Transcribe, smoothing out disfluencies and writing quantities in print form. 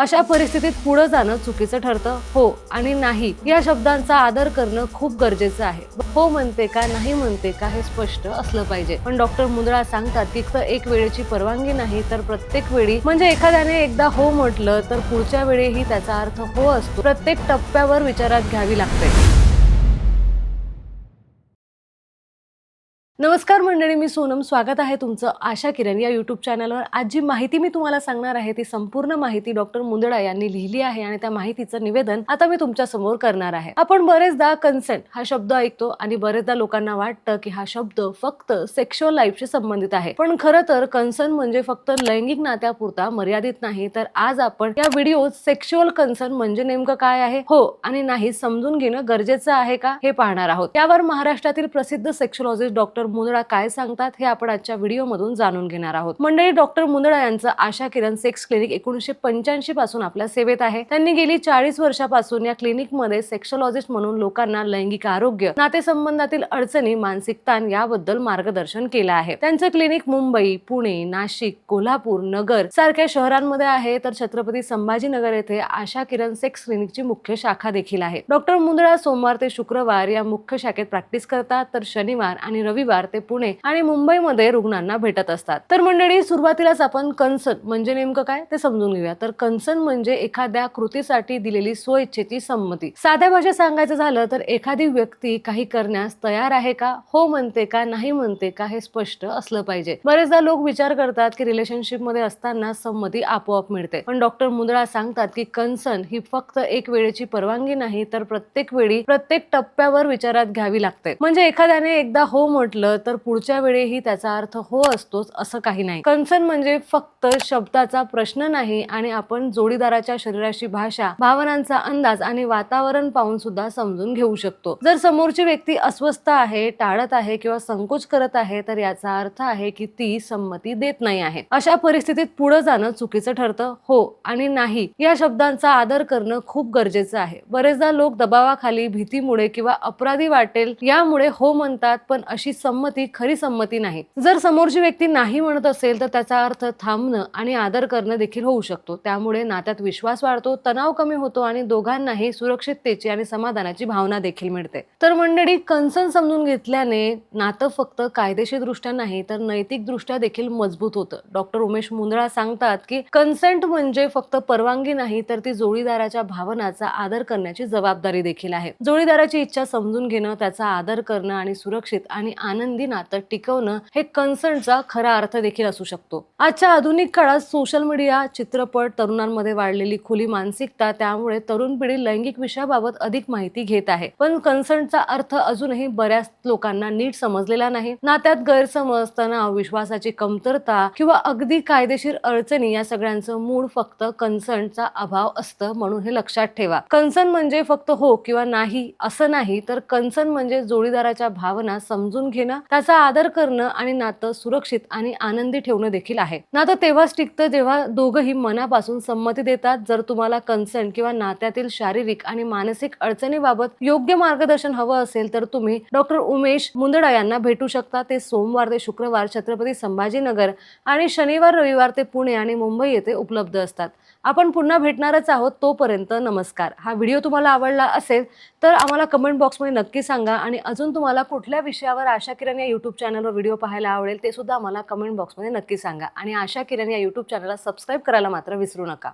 अशा परिस्थितीत पुढे जाणं चुकीचं ठरतं. हो आणि नाही या शब्दांचा आदर करणं खूप गरजेचं आहे. हो म्हणते का नाही म्हणते का हे स्पष्ट असलं पाहिजे. पण डॉक्टर मुंदडा सांगतात की फक्त एक वेळेची परवानगी नाही तर प्रत्येक वेळी म्हणजे एखाद्याने एकदा हो म्हटलं तर पुढच्या वेळेही त्याचा अर्थ हो असतो. प्रत्येक टप्प्यावर विचारात घ्यावी लागते. नमस्कार मंडळी, मी सोनम. स्वागत आहे तुमचं आशा किरण या युट्यूब चॅनलवर. आज जी माहिती मी तुम्हाला सांगणार आहे ती संपूर्ण माहिती डॉक्टर मुंदडा यांनी लिहिली आहे आणि त्या माहितीचं निवेदन आता मी तुमच्या समोर करणार आहे. आपण बरेचदा कन्सेंट हा शब्द ऐकतो आणि बरेचदा लोकांना वाटतं की हा शब्द फक्त सेक्शुअल लाईफशी संबंधित आहे. पण खरं तर कन्सर्न म्हणजे फक्त लैंगिक नात्यापुरता मर्यादित नाही. तर आज आपण या व्हिडिओत सेक्शुअल कन्सर्न म्हणजे नेमकं काय आहे, हो आणि नाही समजून घेणं गरजेचं आहे का हे पाहणार आहोत. यावर महाराष्ट्रातील प्रसिद्ध सेक्शुअलॉजिस्ट डॉक्टर मुंदडा काय सांगतात हे आपण आजच्या व्हिडिओ मधून जाणून घेणार आहोत. मंडळी, डॉक्टर मुंदडा यांचं आशा किरण सेक्स क्लिनिक 1985 पासून आपल्या सेवेत आहे. त्यांनी गेली 40 वर्षापासून या क्लिनिक मध्ये सेक्शुअलॉजिस्ट म्हणून लोकांना लैंगिक आरोग्य, नातेसंबंधातील अडचणी, मानसिक ताण याबद्दल मार्गदर्शन केलं आहे. त्यांचं क्लिनिक मुंबई, पुणे, नाशिक, कोल्हापूर, नगर सारख्या शहरांमध्ये आहे. तर छत्रपती संभाजीनगर येथे आशा किरण सेक्स क्लिनिकची मुख्य शाखा देखील आहे. डॉक्टर मुंदडा सोमवार ते शुक्रवार या मुख्य शाखेत प्रॅक्टिस करतात, तर शनिवार आणि रविवार ते पुणे आणि मुंबईमध्ये रुग्णांना भेटत असतात. तर मंडळी, सुरुवातीलाच आपण कन्सर्न म्हणजे नेमकं काय ते समजून घेऊया. तर कन्सर्न म्हणजे एखाद्या कृतीसाठी दिलेली स्वइच्छेची संमती. साध्या भाषेत सांगायचं झालं तर एखादी व्यक्ती काही करण्यास तयार आहे का, हो म्हणते का नाही म्हणते का हे स्पष्ट असलं पाहिजे. बरेचदा लोक विचार करतात की रिलेशनशिप मध्ये असताना संमती आपोआप मिळते. पण डॉक्टर मुंदडा सांगतात की कन्सर्न ही फक्त एक वेळेची परवानगी नाही तर प्रत्येक वेळी प्रत्येक टप्प्यावर विचारात घ्यावी लागते. म्हणजे एखाद्याने एकदा हो म्हटलं तर पुढच्या वेळेही त्याचा अर्थ हो असतोच असं काही नाही. कन्सर्न म्हणजे फक्त शब्दाचा प्रश्न नाही आणि आपण जोडीदाराच्या शरीराची भाषा, भावनांचा अंदाज आणि वातावरण पाहून सुद्धा समजून घेऊ शकतो. जर समोरची व्यक्ती अस्वस्थ आहे, टाळत आहे किंवा संकोच करत आहे तर याचा अर्थ आहे की ती संमती देत नाही आहे. अशा परिस्थितीत पुढे जाणं चुकीचं ठरतं. हो आणि नाही या शब्दांचा आदर करणं खूप गरजेचं आहे. बरेचदा लोक दबावाखाली, भीतीमुळे किंवा अपराधी वाटेल यामुळे हो म्हणतात, पण अशी संमती खरी संमती नाही. जर समोरची व्यक्ती नाही म्हणत असेल तर त्याचा अर्थ थांबणं आणि आदर करणं देखील होऊ शकतो. त्यामुळे नात्यात विश्वास वाढतो, तणाव कमी होतो आणि दोघांनाही सुरक्षिततेची आणि समाधानाची भावना देखील मिळते. तर मंडळी, कन्सर्न समजून घेतल्याने नातं फक्त कायदेशीर दृष्ट्या नाही तर नैतिक दृष्ट्या देखील मजबूत होतं. डॉक्टर उमेश मुंदडा सांगतात की कन्सेंट म्हणजे फक्त परवानगी नाही तर ती जोडीदाराच्या भावनांचा आदर करण्याची जबाबदारी देखील आहे. जोडीदाराची इच्छा समजून घेणं, त्याचा आदर करणं आणि सुरक्षित आणि आनंदी नातं टिकवणं हे कन्सर्नचा खरा अर्थ देखील असू शकतो. आजच्या आधुनिक काळात सोशल मीडिया, चित्रपट, तरुणांमध्ये वाढलेली खुली मानसिकता त्यामुळे तरुण पिढी लैंगिक विषयाबाबत अधिक माहिती घेत आहे. पण कन्सर्नचा अर्थ अजूनही बऱ्याच लोकांना नीट समजलेला नाही. नात्यात गैरसमज, तणाव, विश्वासाची कमतरता किंवा अगदी कायदेशीर अडचणी या सगळ्यांचं मूळ फक्त कन्सर्नचा अभाव असतं. म्हणून हे लक्षात ठेवा. कन्सर्न म्हणजे फक्त हो किंवा नाही असं नाही, तर कन्सर्न म्हणजे जोडीदाराच्या भावना समजून घेणं, त्याचा आदर करणं आणि नातं सुरक्षित आणि आनंदी ठेवणं देखील आहे. नातं तेव्हाच टिकतं जेव्हा दोघंही मनापासून संमती देतात. जर तुम्हाला कन्सर्न किंवा नात्यातील शारीरिक आणि मानसिक अडचणीबाबत योग्य मार्गदर्शन हवं असेल तर तुम्ही डॉक्टर उमेश मुंदडा यांना भेटू शकता. ते सोमवार ते शुक्रवार छत्रपती संभाजीनगर आणि शनिवार रविवार ते पुणे आणि मुंबई येथे उपलब्ध असतात. आपण पुन्हा भेटणारच आहोत. तोपर्यंत नमस्कार. हा व्हिडिओ तुम्हाला आवडला असेल तर आम्हाला कमेंट बॉक्समध्ये नक्की सांगा आणि अजून तुम्हाला कुठल्या विषयावर आशा किरण या युट्यूब चॅनलवर व्हिडिओ पाहायला आवडेल ते सुद्धा आम्हाला कमेंट बॉक्समध्ये नक्की सांगा. आणि आशा किरण या युट्यूब चॅनलला सबस्क्राईब करायला मात्र विसरू नका.